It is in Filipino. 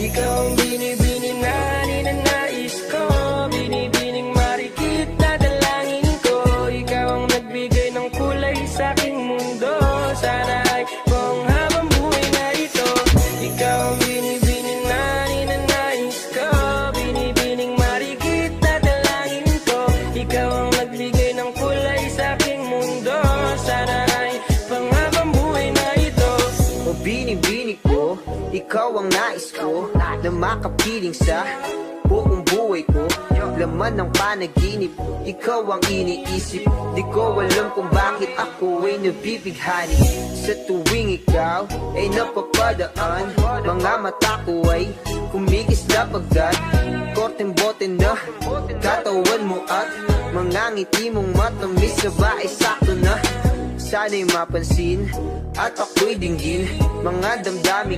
Ikaw ang binibining na ninanais ko, binibining marikit na dalangin ko. Ikaw ang nagbigay ng kulay sa aking mundo. Sana ay panghabang buhay na ito. Ikaw ang binibining na ninanais ko, binibining marikit na dalangin ko. Ikaw ang nagbigay ng kulay sa aking mundo. Sana ay panghabang buhay na ito. O binibining ko, ikaw ang nais ko, na makapiling sa buong buhay ko. Laman ng panaginip, ikaw ang iniisip. Di ko alam kung bakit ako ay nabibighani. Sa tuwing ikaw ay napapadaan, mga mata ko ay kumikis na pagkat korteng bote na katawan mo at mga ngiti mong matamis na ba ay sakto na. Sana'y mapansin at ako'y dinggin mga damdamin